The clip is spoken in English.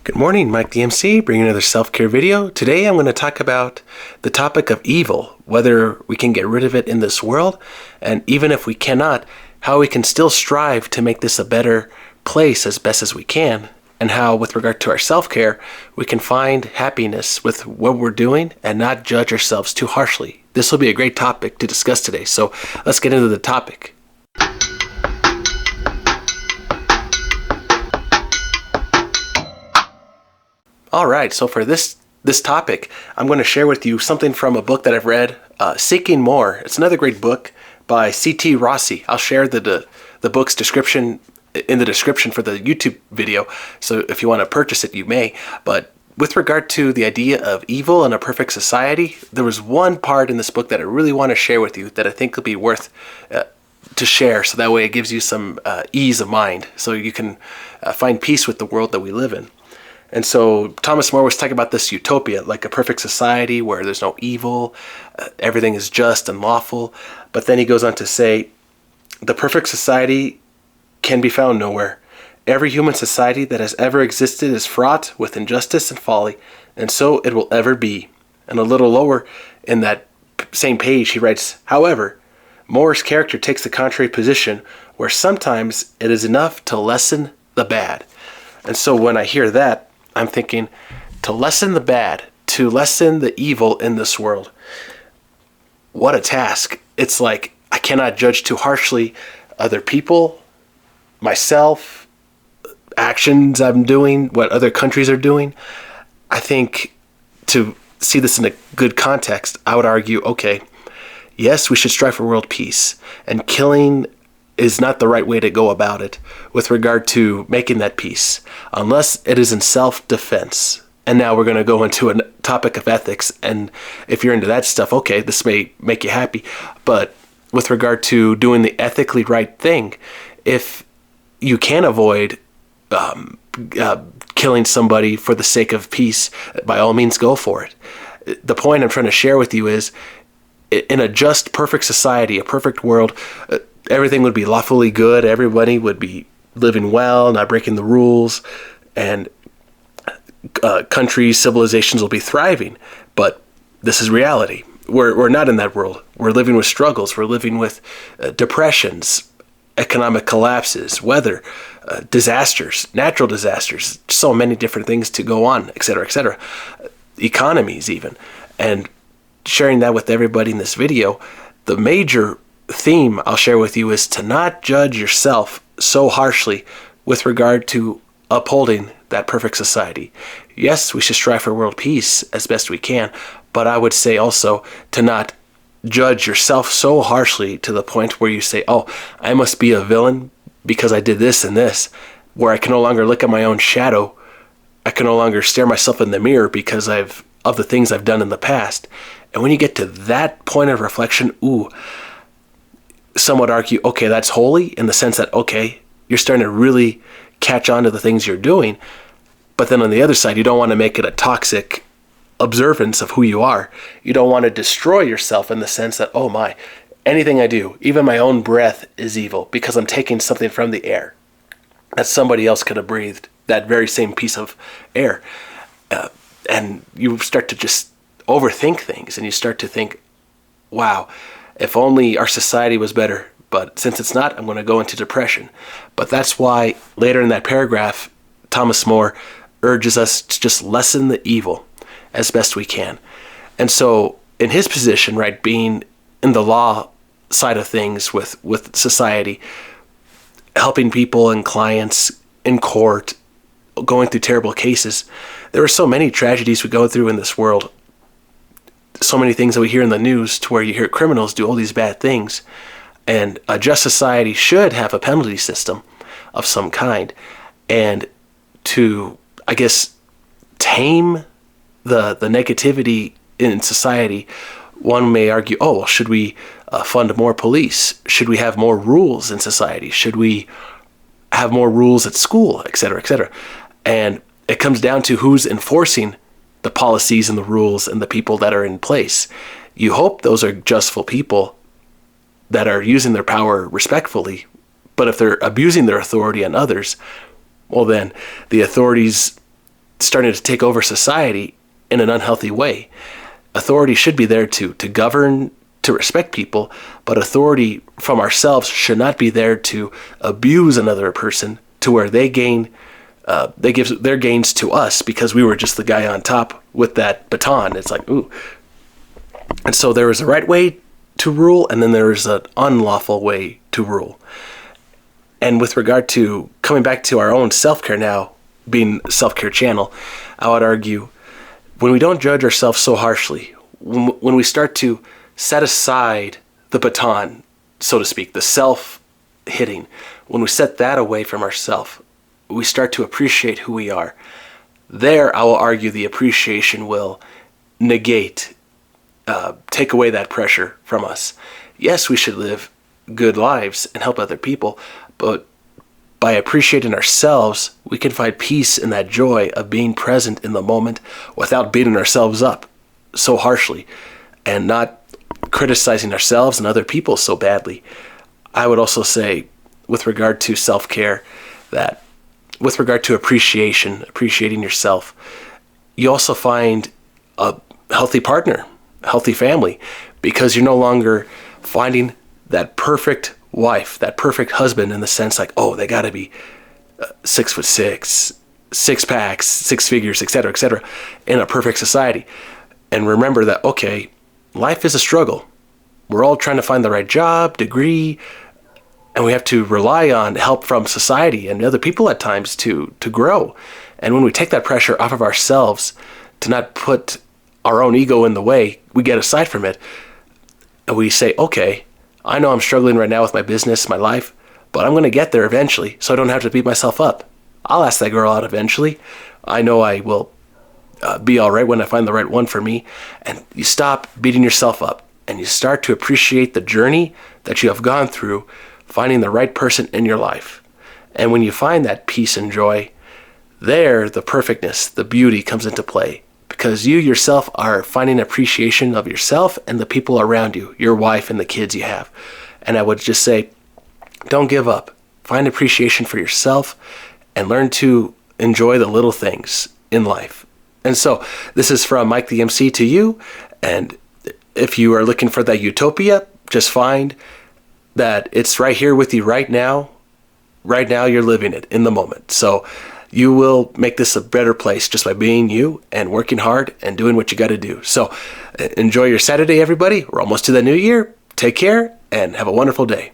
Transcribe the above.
Good morning, Mike the MC, bringing another self-care video. Today I'm going to talk about the topic of evil, whether we can get rid of it in this world, and even if we cannot, how we can still strive to make this a better place as best as we can, and how, with regard to our self-care, we can find happiness with what we're doing and not judge ourselves too harshly. This will be a great topic to discuss today, so let's get into the topic. Alright, so for this topic, I'm going to share with you something from a book that I've read, Seeking More. It's another great book by C.T. Rossi. I'll share the book's description in the description for the YouTube video, so if you want to purchase it, you may. But with regard to the idea of evil and a perfect society, there was one part in this book that I really want to share with you that I think will be worth to share, so that way it gives you some ease of mind, so you can find peace with the world that we live in. And so Thomas More was talking about this utopia, like a perfect society where there's no evil, everything is just and lawful. But then he goes on to say, the perfect society can be found nowhere. Every human society that has ever existed is fraught with injustice and folly, and so it will ever be. And a little lower in that same page he writes, however, More's character takes the contrary position, where sometimes it is enough to lessen the bad. And so when I hear that, I'm thinking, to lessen the bad, to lessen the evil in this world. What a task. It's like, I cannot judge too harshly other people, myself, actions I'm doing, what other countries are doing. I think to see this in a good context, I would argue, okay, yes, we should strive for world peace, and killing is not the right way to go about it with regard to making that peace, unless it is in self-defense. And now we're going to go into a topic of ethics, and if you're into that stuff, okay, this may make you happy. But with regard to doing the ethically right thing, if you can avoid killing somebody for the sake of peace, by all means go for it. The point I'm trying to share with you is, in a just, perfect society, a perfect world, everything would be lawfully good, everybody would be living well, not breaking the rules, and countries, civilizations will be thriving. But this is reality. We're not in that world. We're living with struggles. We're living with depressions, economic collapses, weather, disasters, natural disasters, so many different things to go on, etc., economies even. And sharing that with everybody in this video, the major theme I'll share with you is to not judge yourself so harshly with regard to upholding that perfect society. Yes, we should strive for world peace as best we can, but I would say also to not judge yourself so harshly to the point where you say, oh, I must be a villain because I did this and this, where I can no longer look at my own shadow. I can no longer stare myself in the mirror because of the things I've done in the past. And when you get to that point of reflection, some would argue, okay, that's holy in the sense that, okay, you're starting to really catch on to the things you're doing. But then on the other side, you don't want to make it a toxic observance of who you are. You don't want to destroy yourself in the sense that, oh my, anything I do, even my own breath is evil because I'm taking something from the air that somebody else could have breathed, that very same piece of air. And you start to just overthink things, and you start to think, wow, if only our society was better. But since it's not, I'm going to go into depression. But that's why later in that paragraph, Thomas More urges us to just lessen the evil as best we can. And so in his position, right, being in the law side of things with society, helping people and clients in court, going through terrible cases, there are so many tragedies we go through in this world. So many things that we hear in the news to where you hear criminals do all these bad things. And a just society should have a penalty system of some kind. And to, I guess, tame the negativity in society, one may argue, oh, well, should we fund more police? Should we have more rules in society? Should we have more rules at school, etc.? And it comes down to who's enforcing the policies and the rules and the people that are in place. You hope those are justful people that are using their power respectfully, but if they're abusing their authority on others, well then the authorities starting to take over society in an unhealthy way. Authority should be there to govern, to respect people, but authority from ourselves should not be there to abuse another person to where they give their gains to us because we were just the guy on top with that baton. It's like, ooh. And so there is a right way to rule, and then there is an unlawful way to rule. And with regard to coming back to our own self-care now, being a self-care channel, I would argue when we don't judge ourselves so harshly, when we start to set aside the baton, so to speak, the self-hitting, when we set that away from ourselves, we start to appreciate who we are. There, I will argue the appreciation will negate, take away that pressure from us. Yes, we should live good lives and help other people, but by appreciating ourselves, we can find peace in that joy of being present in the moment without beating ourselves up so harshly and not criticizing ourselves and other people so badly. I would also say, with regard to self-care, that with regard to appreciating yourself, you also find a healthy partner, a healthy family, because you're no longer finding that perfect wife, that perfect husband in the sense like, oh, they got to be 6'6", 6 packs, 6 figures, etc., in a perfect society. And remember that, okay, life is a struggle. We're all trying to find the right job, degree, and we have to rely on help from society and other people at times to grow. And when we take that pressure off of ourselves to not put our own ego in the way, we get aside from it, and we say, okay, I know I'm struggling right now with my business, my life, but I'm going to get there eventually, so I don't have to beat myself up. I'll ask that girl out eventually. I know I will be all right when I find the right one for me. And you stop beating yourself up, and you start to appreciate the journey that you have gone through, finding the right person in your life. And when you find that peace and joy, there the perfectness, the beauty comes into play. Because you yourself are finding appreciation of yourself and the people around you, your wife and the kids you have. And I would just say, don't give up. Find appreciation for yourself and learn to enjoy the little things in life. And so this is from Mike the MC to you. And if you are looking for that utopia, just find that it's right here with you right now. Right now you're living it in the moment. So you will make this a better place just by being you and working hard and doing what you got to do. So enjoy your Saturday, everybody. We're almost to the new year. Take care and have a wonderful day.